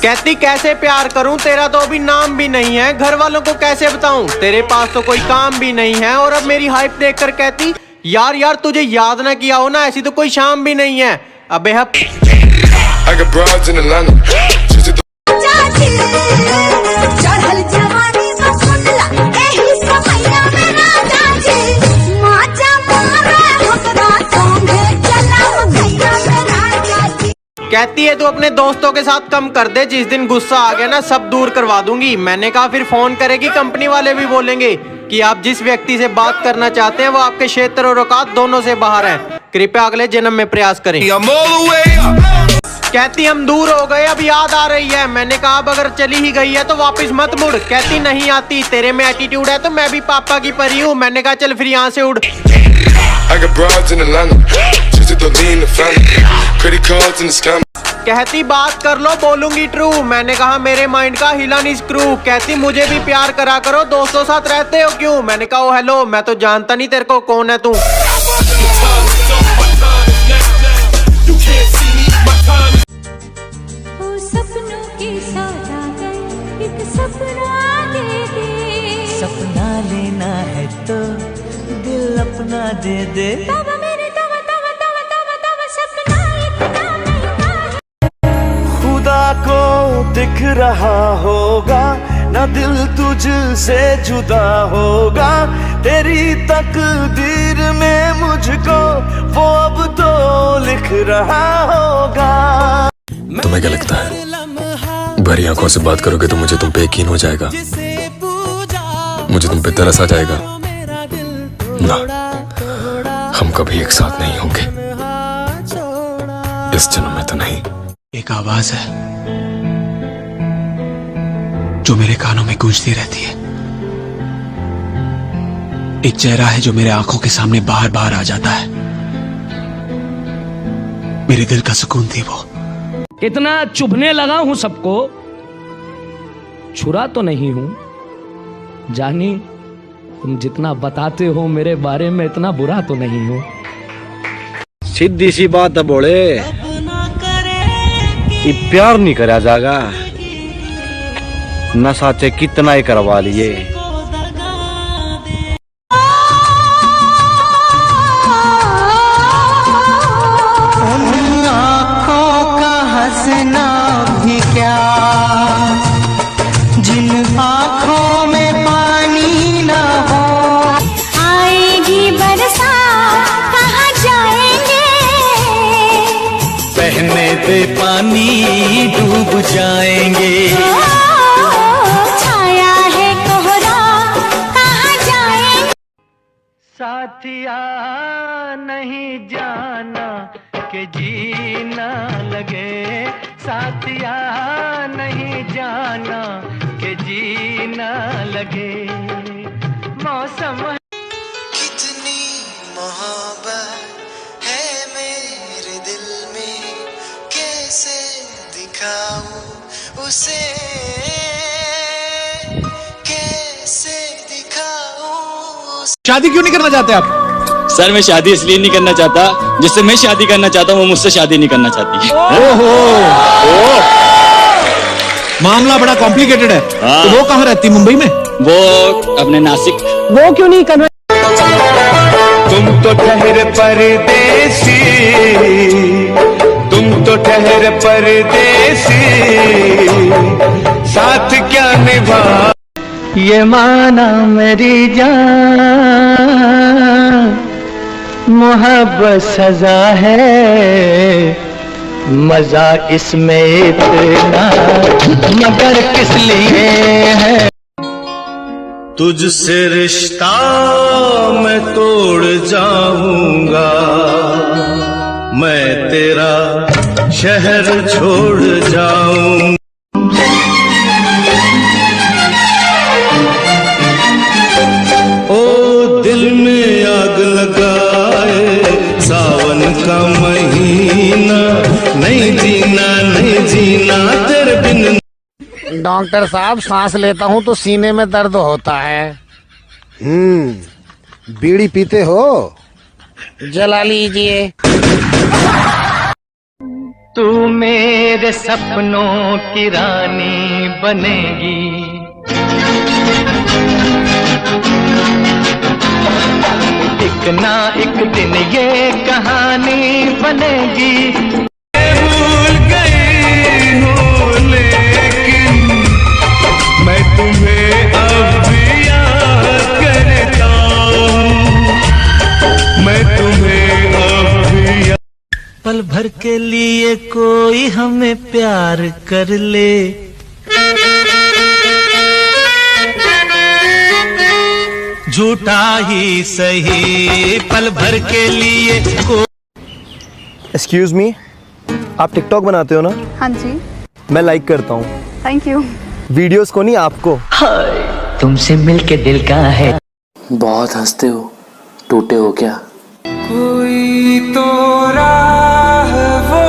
कहती कैसे प्यार करूं, तेरा तो अभी नाम भी नहीं है, घर वालों को कैसे बताऊं, तेरे पास तो कोई काम भी नहीं है। और अब मेरी हाइप देखकर कहती यार तुझे याद ना किया हो ना, ऐसी तो कोई शाम भी नहीं है। अबे कहती है तू अपने दोस्तों के साथ कम कर दे, जिस दिन गुस्सा आ गया ना सब दूर करवा दूंगी। मैंने कहा फिर फोन करेगी, कंपनी वाले भी बोलेंगे कि आप जिस व्यक्ति से बात करना चाहते हैं वो आपके क्षेत्र और औकात दोनों से बाहर है, कृपया अगले जन्म में प्रयास करें। कहती हम दूर हो गए, अब याद आ रही है। मैंने कहा अब अगर चली ही गई है तो वापस मत मुड़। कहती नहीं आती, तेरे में एटीट्यूड है तो मैं भी पापा की परी हूँ। मैंने कहा चल फिर यहाँ से उड़। कहती बात कर लो बोलूंगी ट्रू। मैंने कहा मेरे माइंड का हिला नहीं स्क्रू। कहती मुझे भी प्यार करा करो, दोस्तों साथ रहते हो क्यों। मैंने कहा ओ हेलो, मैं तो जानता नहीं तेरे को कौन है तू। सपना लेना है तो दिल अपना दे दे। खुदा को दिख रहा होगा ना दिल तुझसे जुदा होगा, तेरी तकदीर में मुझको वो अब तो लिख रहा होगा। तुम्हें क्या लगता है भरी आंखों से बात करोगे तो मुझे तुम पे यकीन हो जाएगा, मुझे तुम पे तरस आ जाएगा? ना, हम कभी एक साथ नहीं होंगे, इस जन्म में तो नहीं। एक आवाज है जो मेरे कानों में गूंजती रहती है, एक चेहरा है जो मेरे आंखों के सामने बार बार आ जाता है। मेरे दिल का सुकून थी वो। इतना चुभने लगा हूं सबको, छुरा तो नहीं हूं। जानी तुम जितना बताते हो मेरे बारे में इतना बुरा तो नहीं हूं। सीधी सी बात है बोले, ये प्यार नहीं करा जाएगा, नशा चे कितना ही करवा लिए। आँखों का हंसना भी क्या, जिन आँखों में पानी ना हो। आएगी बरसात कहाँ जाएंगे, बहने दे पानी डूब जाएंगे। छाया है कोहरा कहाँ जाएंगे। साथिया नहीं जाना के जीना लगे, साथिया नहीं जाना के जीना लगे। मौसम कितनी मोहब्बत है मेरे दिल में, कैसे दिखाऊं उसे, कैसे दिखाऊं। शादी क्यों नहीं करना चाहते आप? सर मैं शादी इसलिए नहीं करना चाहता, जिससे मैं शादी करना चाहता हूँ वो मुझसे शादी नहीं करना चाहती। ओहो, मामला बड़ा कॉम्प्लिकेटेड है। तो वो कहाँ रहती, मुंबई में? वो अपने नासिक। वो क्यों नहीं कर रहे? तुम तो ठहर परदेसी, तुम तो ठहर परदेसी, साथ क्या निभा। ये माना मेरी जान, मोहब्बत सजा है, मजा इसमें इतना मगर किस लिए है। तुझसे रिश्ता मैं तोड़ जाऊंगा, मैं तेरा शहर छोड़ जाऊंगा। ओ दिल में आग लगाए सावन का महीना, नहीं जीना नहीं जीना तेरे बिन। डॉक्टर साहब सांस लेता हूँ तो सीने में दर्द होता है। बीड़ी पीते हो? जला लीजिए। तू मेरे सपनों की रानी बनेगी, एक ना एक दिन ये कहानी बनेगी। भूल गई हूँ लेकिन मैं तुम्हें अब भी याद करता हूँ, मैं तुम्हें अब भी पल भर के लिए कोई हमें प्यार कर ले, झूठा ही सही पल भर के लिए एक्सक्यूज मी, आप टिकटॉक बनाते हो ना? हाँ जी। मैं लाइक करता हूँ। Thank you. वीडियोस को नहीं, आपको। तुमसे मिलके दिल का है। बहुत हंसते हो, टूटे हो क्या? कोई तो राह वो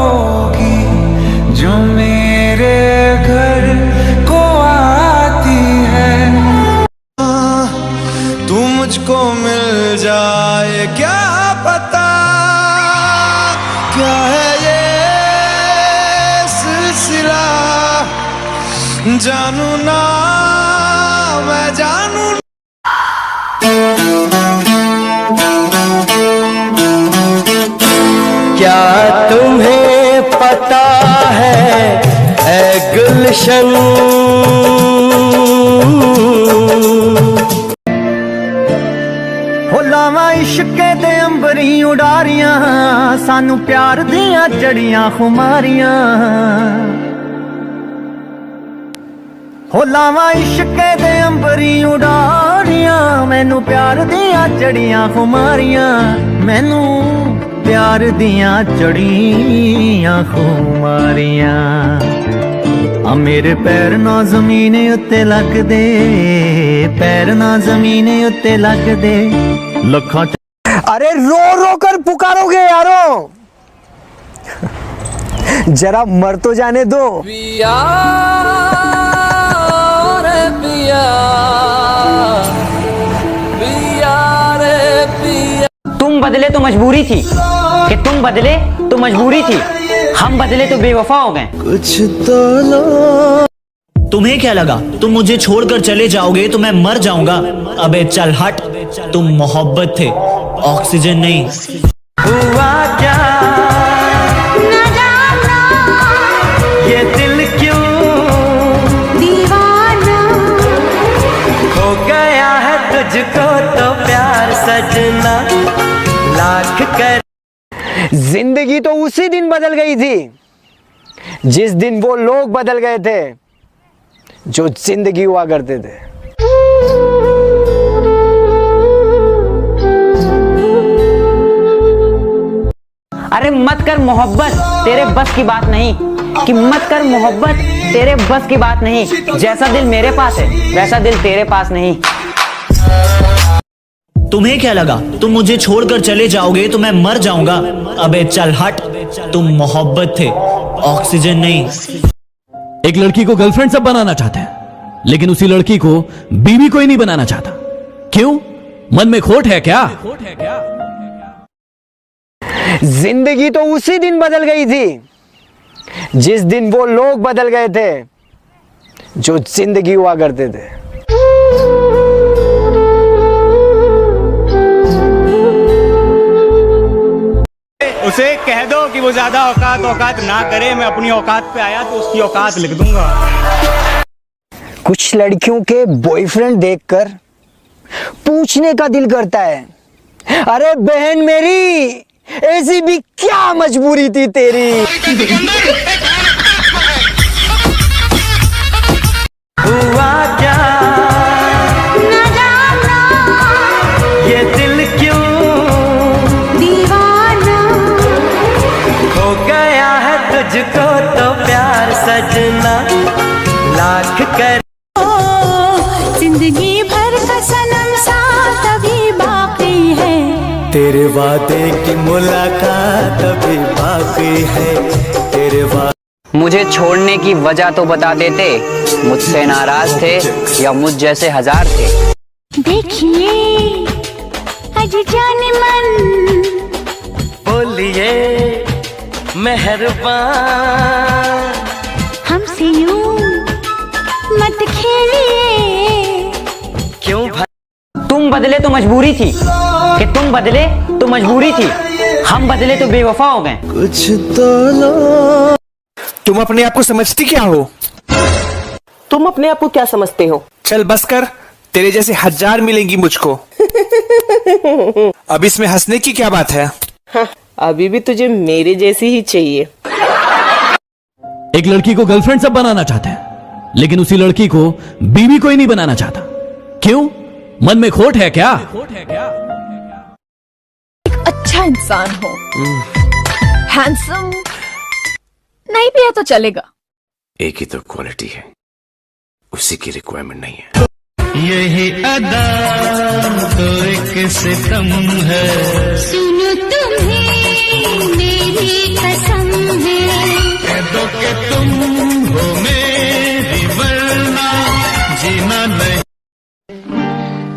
होगी जो मेरे घर को आती है, तू मुझको मिल जाए क्या पता क्या है ये सिलसिला, जानू ना मैं जानू। क्या तुम्हें पता है ऐ गुलशन, हो लावा इश्क दे अंबरी उडारियां, सानू प्यार दियां जड़ियां खुमारियां, हो लावा इश्क दे अंबरी उडारियां, मैनू प्यार दियां जड़ियां खुमारियां, मैनू प्यार दियां जड़ियां खुमारियां। आ मेरे पैर ना जमीन उत्ते लग दे, पैर ना जमीन उत्ते लग दे लखा। अरे रो रो कर पुकारोगे यारो, जरा मर तो जाने दो। पिया रे पिया, पिया रे पिया। तुम बदले तो मजबूरी थी, कि तुम बदले तो मजबूरी थी, हम बदले तो बेवफा हो गए। कुछ तो लो। तुम्हें क्या लगा तुम मुझे छोड़कर चले जाओगे तो मैं मर जाऊंगा? अबे चल हट, तुम मोहब्बत थे, ऑक्सीजन नहीं। हुआ क्या ना जाना ये दिल क्यों दीवाना हो गया है तुझको तो प्यार सजना लाख कर। जिंदगी तो उसी दिन बदल गई थी जिस दिन वो लोग बदल गए थे जो जिंदगी हुआ करते थे। अरे मत कर मोहब्बत, तेरे बस की बात नहीं, कि मत कर मोहब्बत, तेरे बस की बात नहीं। जैसा दिल मेरे पास है वैसा दिल तेरे पास नहीं। तुम्हें क्या लगा तुम मुझे छोड़कर चले जाओगे तो मैं मर जाऊंगा? अबे चल हट, तुम मोहब्बत थे, ऑक्सीजन नहीं। एक लड़की को गर्लफ्रेंड सब बनाना चाहते हैं, लेकिन उसी लड़की को बीवी कोई नहीं बनाना चाहता। क्यों? मन में खोट है क्या? जिंदगी तो उसी दिन बदल गई थी जिस दिन वो लोग बदल गए थे जो जिंदगी हुआ करते थे। उसे कह दो कि वो ज्यादा औकात ना करे, मैं अपनी औकात पे आया तो उसकी औकात लिख दूंगा। कुछ लड़कियों के बॉयफ्रेंड देखकर पूछने का दिल करता है, अरे बहन मेरी ऐसी भी क्या मजबूरी थी तेरी। हुआ क्या ना जाना ये दिल क्यों दीवाना हो गया है तुझको तो प्यार सजना लाख कर। जिंदगी भर का सनम साथ अभी बाकी है, तेरे वादे की मुलाकात अभी बाकी है, तेरे वादे। मुझे छोड़ने की वजह तो बता देते, मुझसे नाराज थे या मुझ जैसे हजार थे। देखिए अजी जाने मन बोलिए मेहरबान। हमसे यूं मत खेलिए। क्यों भाई? तुम बदले तो मजबूरी थी, कि तुम बदले तो मजबूरी थी, हम बदले तो बेवफा हो गए। कुछ तो लो। तुम अपने आप को समझती क्या हो? तुम अपने आप को क्या समझते हो? चल बस कर, तेरे जैसे 1000 मिलेंगी मुझको। अब इसमें हंसने की क्या बात है? हाँ, अभी भी तुझे मेरे जैसी ही चाहिए। एक लड़की को गर्लफ्रेंड सब बनाना चाहते हैं, लेकिन उसी लड़की को बीवी कोई नहीं बनाना चाहता। क्यों? मन में खोट है क्या? एक अच्छा इंसान हो, हैंडसम नहीं भी है तो चलेगा। एक ही तो क्वालिटी है, उसी की रिक्वायरमेंट नहीं है। यही अदा तो एक सितम है। सुनो तुम्हें मेरी कसम है, कह दो कि तुम हो मेरी वरना जीना नहीं।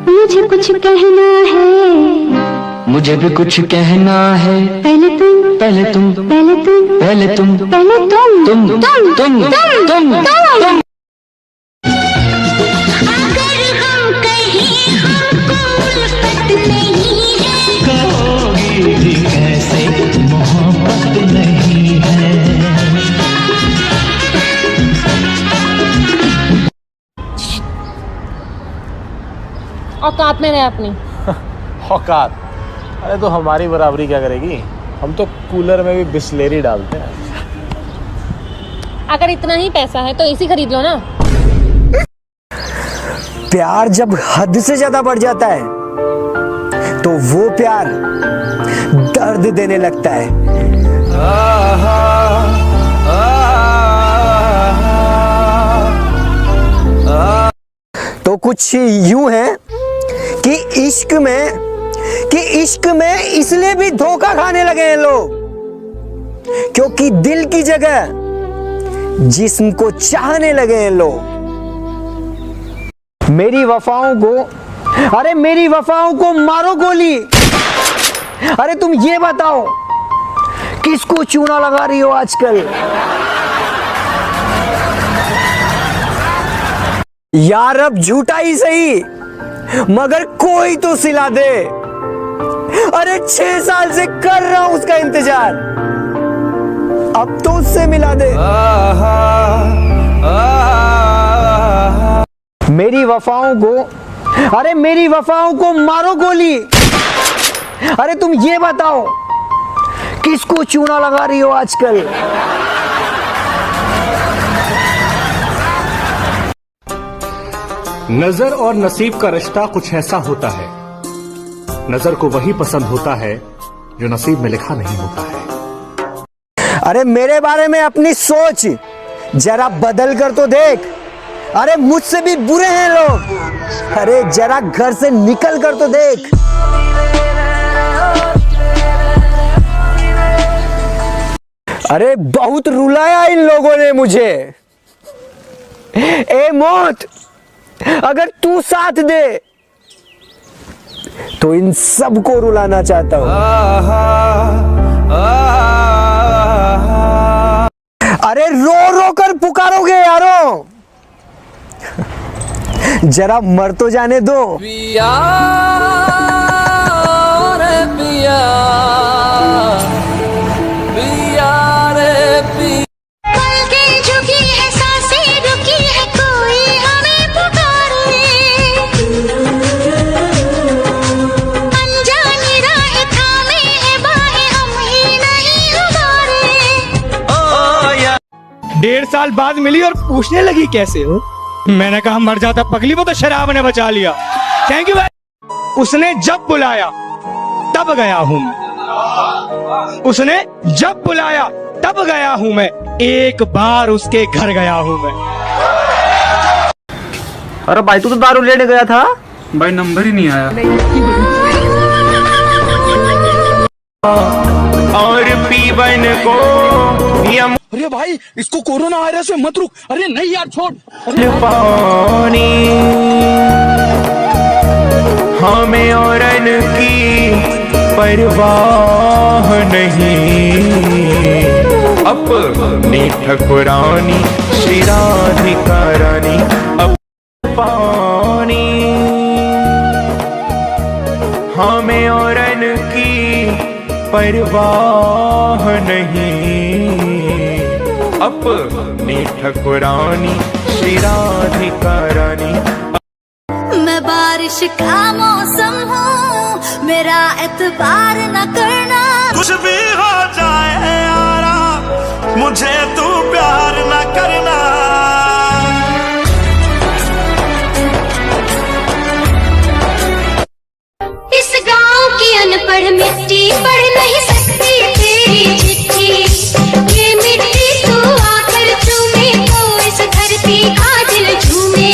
मुझे कुछ कहना है, मुझे भी कुछ कहना है। पहले तुम, पहले तुम, पहले तुम, पहले तुम, पहले तुम, तुम, तुम, तुम, तुम। अगर हम कहीं हमको उल्फत नहीं है, कहोगी कैसे मोहब्बत नहीं है। औकात में रहे अपनी। औकात? अरे तो हमारी बराबरी क्या करेगी? हम तो कूलर में भी बिस्लेरी डालते हैं। अगर इतना ही पैसा है तो एसी खरीद लो ना। प्यार जब हद से ज्यादा बढ़ जाता है तो वो प्यार दर्द देने लगता है। तो कुछ यूं है कि इश्क में इसलिए भी धोखा खाने लगे हैं लोग, क्योंकि दिल की जगह जिस्म को चाहने लगे हैं लोग। मेरी वफाओं को मारो गोली। अरे तुम ये बताओ किसको चूना लगा रही हो आजकल? यार अब झूठा ही सही, मगर कोई तो सिला दे। अरे 6 साल से कर रहा हूं उसका इंतजार, अब तो उससे मिला दे। मेरी वफाओं को मारो गोली। अरे तुम ये बताओ किसको चूना लगा रही हो आजकल? नजर और नसीब का रिश्ता कुछ ऐसा होता है, नजर को वही पसंद होता है जो नसीब में लिखा नहीं होता है। अरे मेरे बारे में अपनी सोच जरा बदल कर तो देख। अरे मुझसे भी बुरे हैं लोग। अरे जरा घर से निकल कर तो देख। अरे बहुत रुलाया इन लोगों ने मुझे। ए मौत, अगर तू साथ दे तो इन सबको रुलाना चाहता हूं। अरे रो रो कर पुकारोगे यारो, जरा मर तो जाने दो। पिया रे पिया, पिया रे पिया। पल के झुकी है सांसें रुकी है, कोई हमें पुकारे। अनजानी राह थामे है बाहें, हम ही नहीं हमारे। 1.5 साल बाद मिली और पूछने लगी कैसे हो। मैंने कहा मर जाता पगली, वो तो शराब ने बचा लिया। थैंक यू भाई। उसने जब बुलाया तब गया हूं मैं, उसने जब बुलाया तब गया हूं मैं, एक बार उसके घर गया हूं मैं। अरे भाई तू तो दारू लेने गया था। भाई नंबर ही नहीं आया। और पीवन को यम। अरे भाई इसको कोरोना वायरस में मत रुक। अरे नहीं यार छोड़। पानी हमें औरन की परवाह नहीं। अपनी ठकुरानी श्री राधिका रानी अब पानी हमें औरन की परवाह नहीं अपनी ठकुरानी श्री राधिका रानी। मैं बारिश का मौसम हूँ, मेरा एतबार न करना। कुछ भी हो जाए यारा, मुझे तू प्यार न करना। इस गांव की अनपढ़ मिट्टी पढ़ नहीं सकती तेरी चिट्ठी। ये मिट्टी तू आकर चूमे तो इस धरती का दिल झूमे।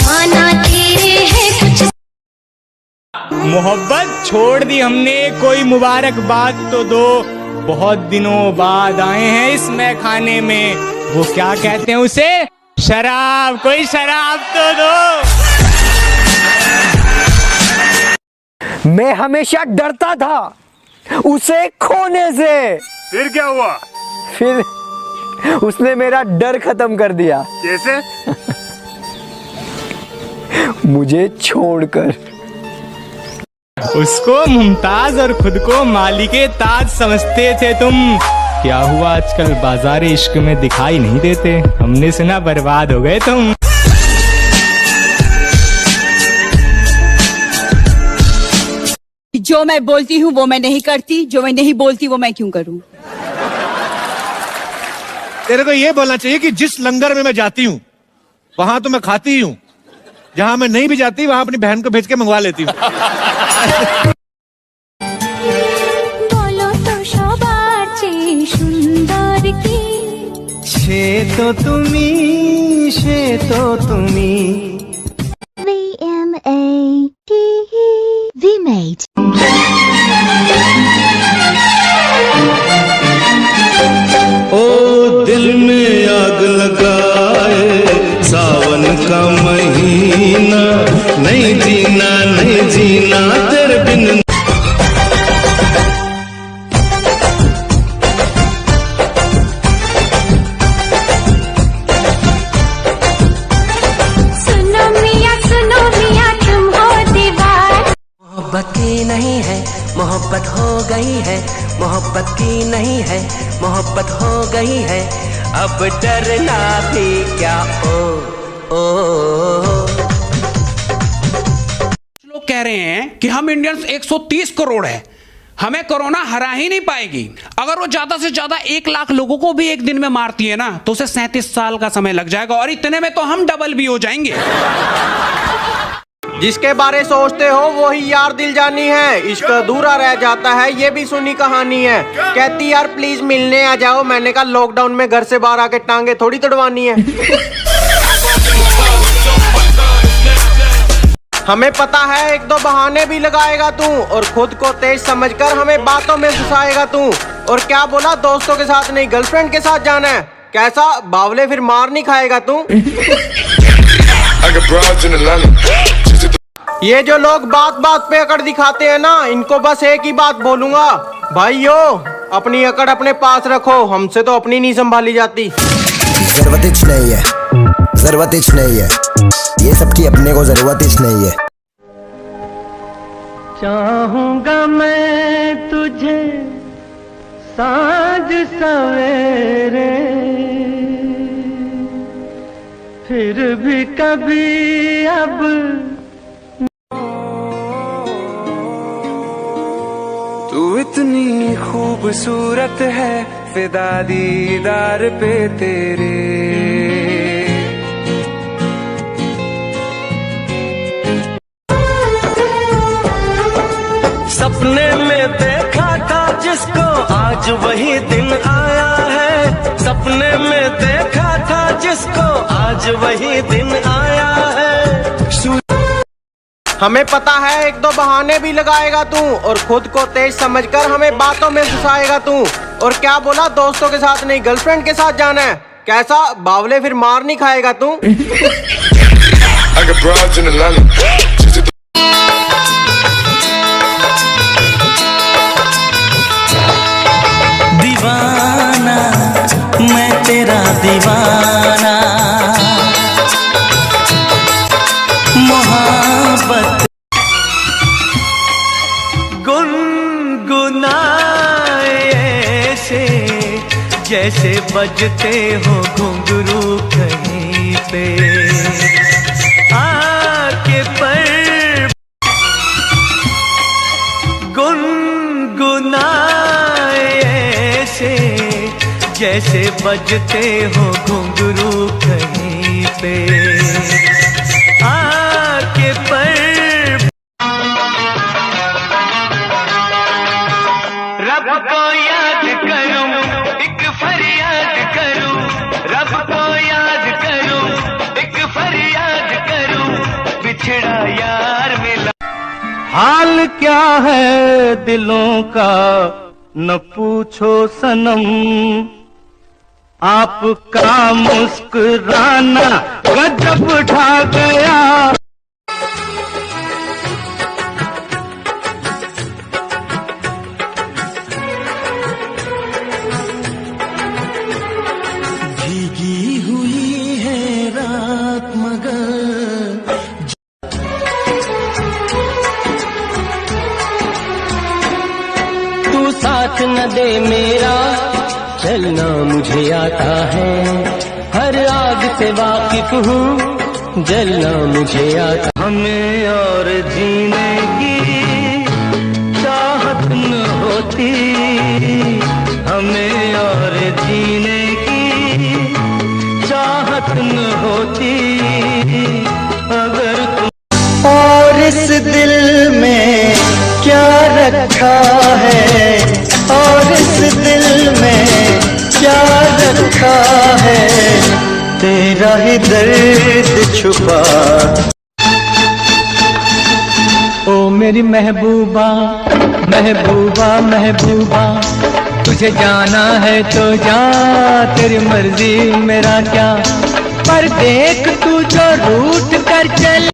माना तेरे है कुछ मोहब्बत छोड़ दी हमने, कोई मुबारकबाद तो दो। बहुत दिनों बाद आए हैं इस मैखाने में, वो क्या कहते हैं उसे, शराब। कोई शराब तो दो। मैं हमेशा डरता था उसे खोने से। फिर क्या हुआ? फिर उसने मेरा डर खत्म कर दिया। कैसे? मुझे छोड़कर। उसको मुमताज और खुद को मालिके ताज समझते थे तुम। क्या हुआ आजकल बाजार इश्क में दिखाई नहीं देते, हमने सुना बर्बाद हो गए तुम। जो मैं बोलती हूँ वो मैं नहीं करती, जो मैं नहीं बोलती वो मैं क्यों करूँ। तेरे को ये बोलना चाहिए कि जिस लंगर में मैं जाती हूँ वहां तो मैं खाती ही हूँ, जहां मैं नहीं भी जाती वहां अपनी बहन को भेज के मंगवा लेती हूँ। बोलो तो शोभार चे सुंदर की। সে তো তুমি, সে তো তুমি। V-M-A-T-E-V-Mate। ओ दिल में आग लगाए सावन का महीना, नहीं जीना नहीं जीना तेरे बिन। मोहब्बत की नहीं है, मोहब्बत हो गई है। मोहब्बत की नहीं है, मोहब्बत हो गई है। अब डरना भी क्या ओ। लोग कह रहे हैं कि हम इंडियंस 130 करोड़ है, हमें कोरोना हरा ही नहीं पाएगी। अगर वो ज्यादा से ज्यादा 1 लाख लोगों को भी एक दिन में मारती है ना, तो उसे 37 साल का समय लग जाएगा, और इतने में तो हम डबल भी हो जाएंगे। जिसके बारे सोचते हो वो ही यार दिल जानी है, इश्क अधूरा रह जाता है ये भी सुनी कहानी है। कहती यार प्लीज मिलने आ जाओ, मैंने कहा लॉकडाउन में घर से बाहर आके टांगे थोड़ी तड़वानी है। हमें पता है 1-2 बहाने भी लगाएगा तू, और खुद को तेज समझकर हमें बातों में फंसाएगा तू। और क्या बोला, दोस्तों के साथ नहीं गर्लफ्रेंड के साथ जाना है। कैसा बावले, फिर मार नहीं खाएगा तू। ये जो लोग बात बात पे अकड़ दिखाते हैं ना, इनको बस एक ही बात बोलूंगा, भाइयों अपनी अकड़ अपने पास रखो, हमसे तो अपनी नहीं संभाली जाती। जरूरत नहीं है, जरूरत नहीं है, ये सब की अपने को जरूरत नहीं है। चाहूंगा मैं तुझे साँझ सवेरे, फिर भी कभी अब तू इतनी खूबसूरत है, फिदा दीदार पे तेरे। सपने में देखा था जिसको आज वही दिन आया है। सपने में देखा था जिसको आज वही दिन आया है। हमें पता है 1-2 बहाने भी लगाएगा तू, और खुद को तेज समझकर हमें बातों में फंसाएगा तू। और क्या बोला, दोस्तों के साथ नहीं गर्लफ्रेंड के साथ जाना है। कैसा बावले, फिर मार नहीं खाएगा तू। दीवाना मोहब्बत गुनगुनाए ऐसे जैसे बजते हो घुंघरू कहीं पे आके पर गुनगुनाए ऐसे जैसे बजते हो घुंघरू कहीं पे आके पर रब को याद करूं एक फरियाद करूं रब को याद करूं एक फरियाद करूं बिछड़ा यार मिला हाल क्या है दिलों का न पूछो सनम आपका मुस्कुराना गजब ढा गया भीगी हुई है रात मगर तू साथ न दे मेरा चलना मुझे आता है हर आग से वाकिफ हूँ जलना मुझे आता हमें और जीने की चाहत न होती हमें और जीने की चाहत न होती अगर तुम और इस दिल में क्या रखा है और इस दिल में क्या रखा है तेरा ही दर्द छुपा ओ मेरी महबूबा महबूबा महबूबा तुझे जाना है तो जा तेरी मर्जी मेरा क्या पर देख तू जो रूठ कर चल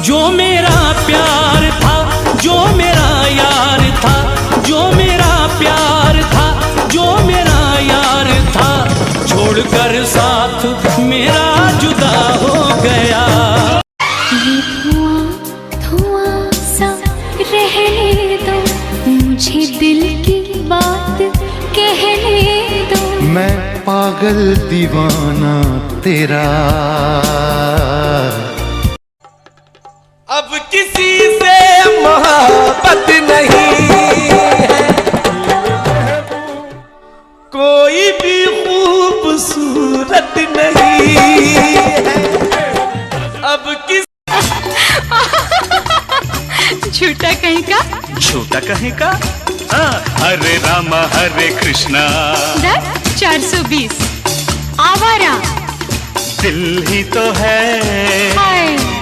जो मेरा प्यार था जो मेरा यार था जो मेरा प्यार था जो मेरा यार था छोड़कर साथ मेरा जुदा हो गया ये धुआं धुआं सा रहने दो मुझे दिल की बात कहने दो मैं पागल दीवाना तेरा अब किसी से मोहब्बत नहीं है कोई भी खूबसूरत नहीं है अब किस झूठा कहीं का छोटा कहीं का हरे रामा हरे कृष्णा 420 आवारा दिल ही तो है हाय